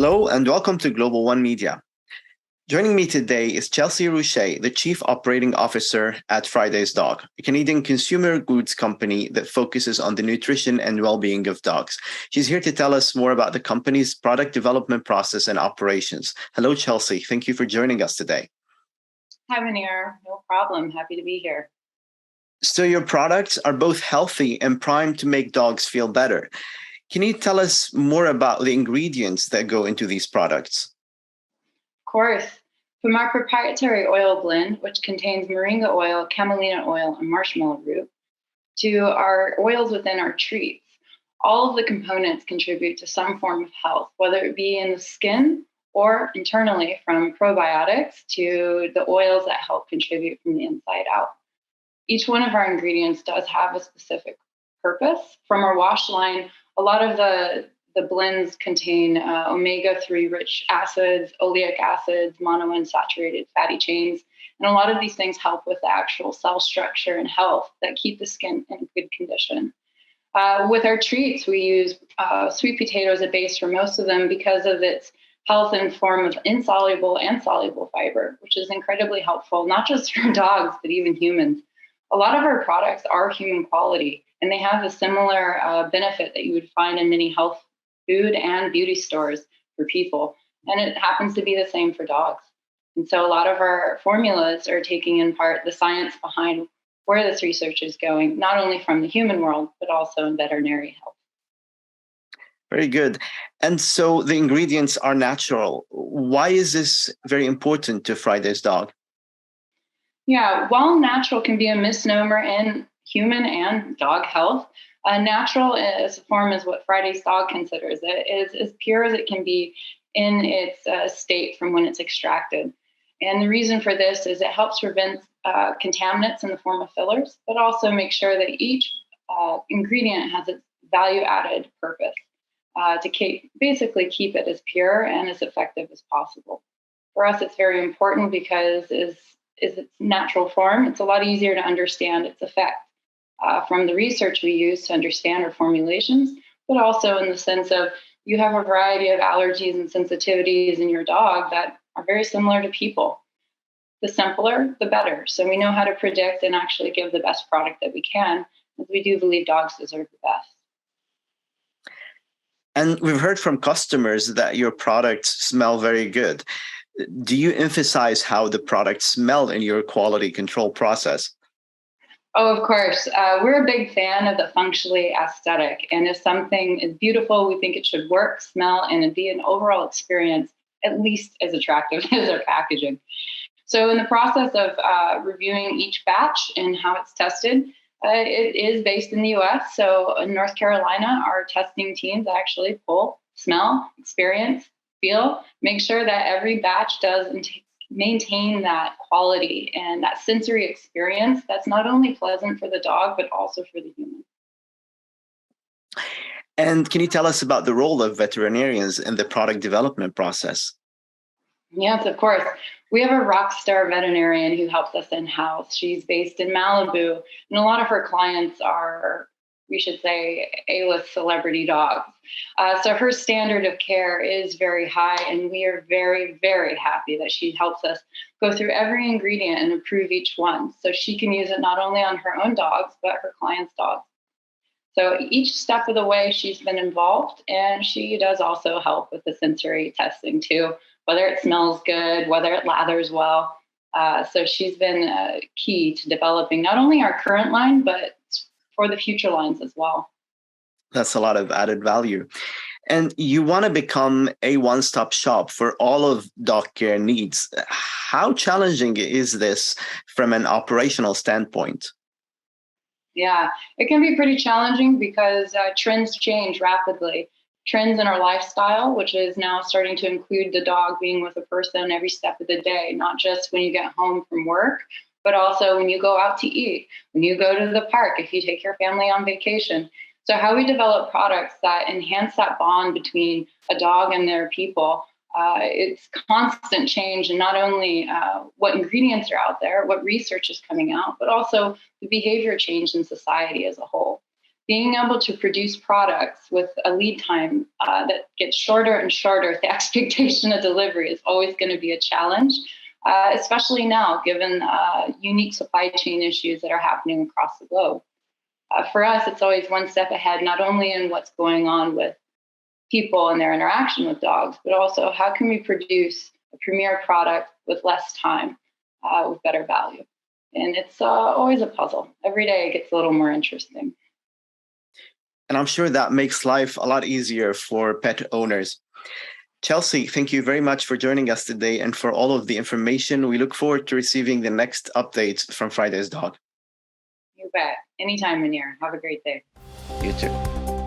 Hello and welcome to Global One Media. Joining me today is Chelsea Rusche, the Chief Operating Officer at Friday's Dog, a Canadian consumer goods company that focuses on the nutrition and well-being of dogs. She's here to tell us more about the company's product development process and operations. Hello, Chelsea. Thank you for joining us today. Hi, Munir. No problem. Happy to be here. So your products are both healthy and primed to make dogs feel better. Can you tell us more about the ingredients that go into these products? Of course. From our proprietary oil blend, which contains Moringa Oil, Camellia Oil, and Marshmallow Root, to our oils within our treats, all of the components contribute to some form of health, whether it be in the skin or internally from probiotics to the oils that help contribute from the inside out. Each one of our ingredients does have a specific purpose. From our wash line, a lot of the blends contain omega-3 rich acids, oleic acids, monounsaturated fatty chains, and a lot of these things help with the actual cell structure and health that keep the skin in good condition. With our treats, we use sweet potato as a base for most of them because of its health in form of insoluble and soluble fiber, which is incredibly helpful, not just for dogs, but even humans. A lot of our products are human quality, and they have a similar benefit that you would find in many health food and beauty stores for people. And it happens to be the same for dogs. And so a lot of our formulas are taking in part the science behind where this research is going, not only from the human world, but also in veterinary health. Very good. And so the ingredients are natural. Why is this very important to Friday's Dog? Yeah, while natural can be a misnomer in human and dog health, natural as a form is what Friday's Dog considers it, is as pure as it can be in its state from when it's extracted. And the reason for this is it helps prevent contaminants in the form of fillers, but also make sure that each ingredient has its value-added purpose to basically keep it as pure and as effective as possible. For us, it's very important because is its natural form. It's a lot easier to understand its effect from the research we use to understand our formulations, but also in the sense of you have a variety of allergies and sensitivities in your dog that are very similar to people. The simpler, the better. So we know how to predict and actually give the best product that we can, as we do believe dogs deserve the best. And we've heard from customers that your products smell very good. Do you emphasize how the products smell in your quality control process? Oh, of course. We're a big fan of the functionally aesthetic. And if something is beautiful, we think it should work, smell, and be an overall experience at least as attractive as our packaging. So in the process of reviewing each batch and how it's tested, it is based in the US. So in North Carolina, our testing teams actually pull, smell, experience, feel, make sure that every batch does maintain that quality and that sensory experience that's not only pleasant for the dog, but also for the human. And can you tell us about the role of veterinarians in the product development process? Yes, of course. We have a rock star veterinarian who helps us in-house. She's based in Malibu, and a lot of her clients are, we should say, A-list celebrity dogs. So her standard of care is very high, and we are very, very happy that she helps us go through every ingredient and approve each one. So she can use it not only on her own dogs, but her clients' dogs. So each step of the way she's been involved, and she does also help with the sensory testing too, whether it smells good, whether it lathers well. So she's been key to developing not only our current line, but for the future lines as well. That's a lot of added value. And you want to become a one-stop shop for all of dog care needs. How challenging is this from an operational standpoint? Yeah, it can be pretty challenging because trends change rapidly. Trends in our lifestyle, which is now starting to include the dog being with a person every step of the day, not just when you get home from work, but also when you go out to eat, when you go to the park, if you take your family on vacation. So how we develop products that enhance that bond between a dog and their people, it's constant change, and not only what ingredients are out there, what research is coming out, but also the behavior change in society as a whole. being able to produce products with a lead time that gets shorter and shorter, the expectation of delivery is always going to be a challenge, especially now, given unique supply chain issues that are happening across the globe. For us, it's always one step ahead, not only in what's going on with people and their interaction with dogs, but also how can we produce a premier product with less time, with better value. And it's always a puzzle. Every day it gets a little more interesting. And I'm sure that makes life a lot easier for pet owners. Chelsea, thank you very much for joining us today and for all of the information. We look forward to receiving the next updates from Friday's Dog. You bet. Anytime, Munir. Have a great day. You too.